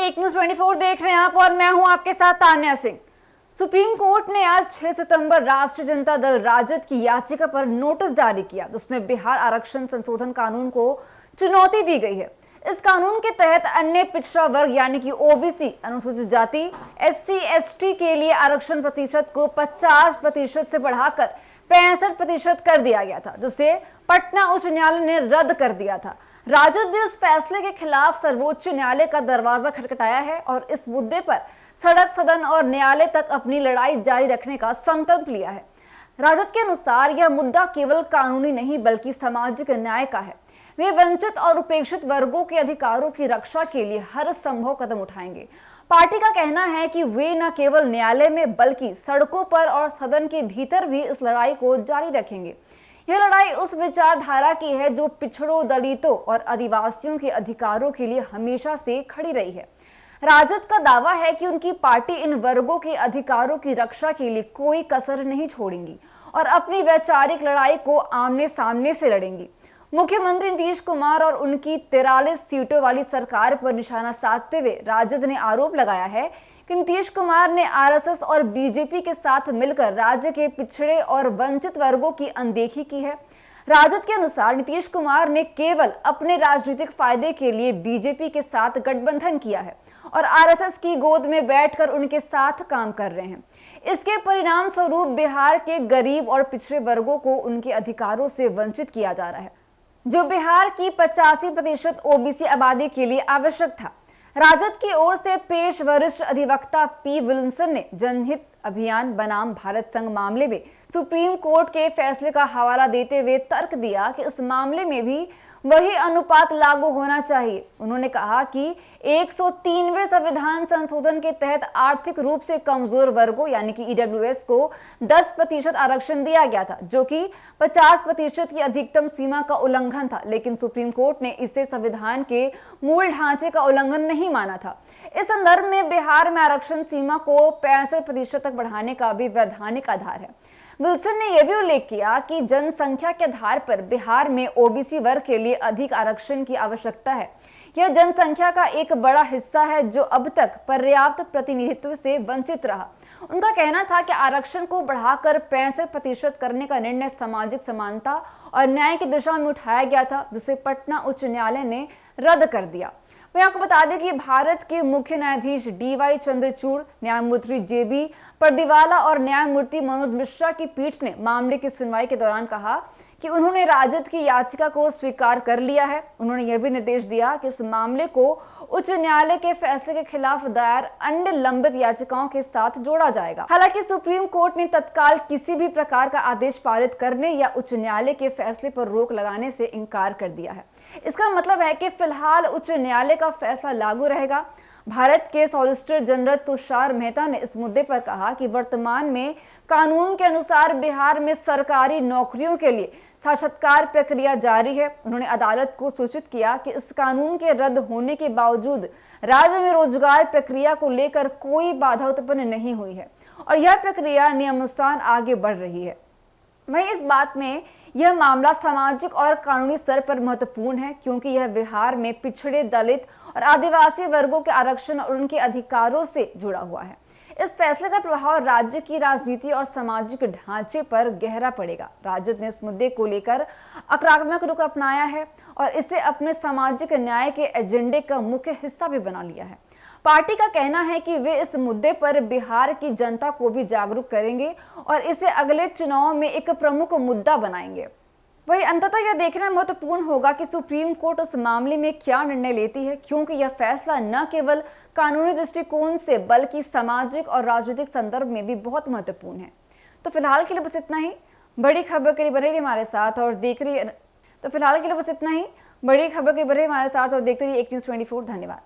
एक न्यूज़ 24 देख रहे हैं आप और मैं हूं आपके साथ तान्या सिंह। सुप्रीम कोर्ट ने आज 6 सितंबर राष्ट्रीय जनता दल राजद की याचिका पर नोटिस जारी किया, जिसमें बिहार आरक्षण संशोधन कानून को चुनौती दी गई है। इस कानून के तहत अन्य पिछड़ा वर्ग यानी कि ओबीसी, अनुसूचित जाति, एससी, एसटी के लिए आरक्षण प्रतिशत को 50% से बढ़ाकर 65% कर दिया गया था, जिसे पटना उच्च न्यायालय ने रद्द कर दिया था। राजद ने इस फैसले के खिलाफ सर्वोच्च न्यायालय का दरवाजा खटखटाया है और इस मुद्दे पर सड़क, सदन और न्यायालय तक अपनी लड़ाई जारी रखने का संकल्प लिया है। राजद के अनुसार यह मुद्दा केवल कानूनी नहीं बल्कि सामाजिक न्याय का है। वे वंचित और उपेक्षित वर्गों के अधिकारों की रक्षा के लिए हर संभव कदम उठाएंगे। पार्टी का कहना है कि वे न केवल न्यायालय में बल्कि सड़कों पर और सदन के भीतर भी इस लड़ाई को जारी रखेंगे। यह लड़ाई उस विचारधारा की है जो पिछड़ों, दलितों और आदिवासियों के अधिकारों के लिए हमेशा से खड़ी रही है। राजद का दावा है कि उनकी पार्टी इन वर्गों के अधिकारों की रक्षा के लिए कोई कसर नहीं छोड़ेंगी और अपनी वैचारिक लड़ाई को आमने सामने से लड़ेंगी। मुख्यमंत्री नीतीश कुमार और उनकी 43 सीटों वाली सरकार पर निशाना साधते हुए राजद ने आरोप लगाया है कि नीतीश कुमार ने आरएसएस और बीजेपी के साथ मिलकर राज्य के पिछड़े और वंचित वर्गों की अनदेखी की है। राजद के अनुसार नीतीश कुमार ने केवल अपने राजनीतिक फायदे के लिए बीजेपी के साथ गठबंधन किया है और आरएसएस की गोद में बैठकर उनके साथ काम कर रहे हैं। इसके परिणाम स्वरूप बिहार के गरीब और पिछड़े वर्गों को उनके अधिकारों से वंचित किया जा रहा है, जो बिहार की 85% ओबीसी आबादी के लिए आवश्यक था। राजद की ओर से पेश वरिष्ठ अधिवक्ता पी विल्सन ने जनहित अभियान बनाम भारत संघ मामले में सुप्रीम कोर्ट के फैसले का हवाला देते हुए तर्क दिया कि इस मामले में भी वही अनुपात लागू होना चाहिए। उन्होंने कहा कि 103वें संविधान संशोधन के तहत आर्थिक रूप से कमजोर वर्गों यानी कि ईडब्ल्यूएस को 10% आरक्षण दिया गया था, जो कि 50% की अधिकतम सीमा का उल्लंघन था, लेकिन सुप्रीम कोर्ट ने इसे संविधान के मूल ढांचे का उल्लंघन नहीं माना था। इस संदर्भ में बिहार में आरक्षण सीमा को 65% तक बढ़ाने का भी वैधानिक आधार है। विल्सन ने यह भी उल्लेख किया कि जनसंख्या के आधार पर बिहार में ओबीसी वर्ग के लिए अधिक आरक्षण की आवश्यकता है। यह जनसंख्या का एक बड़ा हिस्सा है जो अब तक पर्याप्त प्रतिनिधित्व से वंचित रहा। उनका कहना था कि आरक्षण को बढ़ाकर 65% करने का निर्णय सामाजिक समानता और न्याय की दिशा में उठाया गया था, जिसे पटना उच्च न्यायालय ने रद्द कर दिया। मैं आपको बता दें कि भारत के मुख्य न्यायाधीश डीवाई चंद्रचूड़, न्यायमूर्ति जेबी परदीवाला और न्यायमूर्ति मनोज मिश्रा की पीठ ने मामले की सुनवाई के दौरान कहा कि उन्होंने राजद की याचिका को स्वीकार कर लिया है। उन्होंने यह भी निर्देश दिया कि इस मामले को उच्च न्यायालय के फैसले के खिलाफ दायर अन्य लंबित याचिकाओं के साथ जोड़ा जाएगा। हालांकि सुप्रीम कोर्ट ने तत्काल किसी भी प्रकार का आदेश पारित करने या उच्च न्यायालय के फैसले पर रोक लगाने से इनकार कर दिया है। इसका मतलब है कि फिलहाल उच्च न्यायालय का फैसला लागू रहेगा। भारत के सॉलिसिटर जनरल तुषार मेहता ने इस मुद्दे पर कहा कि वर्तमान में कानून के अनुसार बिहार में सरकारी नौकरियों के लिए साक्षात्कार प्रक्रिया जारी है। उन्होंने अदालत को सूचित किया कि इस कानून के रद्द होने के बावजूद राज्य में रोजगार प्रक्रिया को लेकर कोई बाधा उत्पन्न नहीं हुई है और यह प्रक्रिया नियमानुसार आगे बढ़ रही है। वहीं इस बात में यह मामला सामाजिक और कानूनी स्तर पर महत्वपूर्ण है, क्योंकि यह बिहार में पिछड़े, दलित और आदिवासी वर्गों के आरक्षण और उनके अधिकारों से जुड़ा हुआ है। इस फैसले का प्रभाव राज्य की राजनीति और सामाजिक ढांचे पर गहरा पड़ेगा। राजद ने इस मुद्दे को लेकर आक्रामक रुख अपनाया है और इसे अपने सामाजिक न्याय के एजेंडे का मुख्य हिस्सा भी बना लिया है। पार्टी का कहना है कि वे इस मुद्दे पर बिहार की जनता को भी जागरूक करेंगे और इसे अगले चुनाव में एक प्रमुख मुद्दा बनाएंगे। वही अंततः यह देखना महत्वपूर्ण होगा कि सुप्रीम कोर्ट इस मामले में क्या निर्णय लेती है, क्योंकि यह फैसला न केवल कानूनी दृष्टिकोण से बल्कि सामाजिक और राजनीतिक संदर्भ में भी बहुत महत्वपूर्ण है। तो फिलहाल के लिए बस इतना ही। बड़ी खबर के लिए बने रहिए हमारे साथ और देखते रहिए एक न्यूज़ 24। धन्यवाद।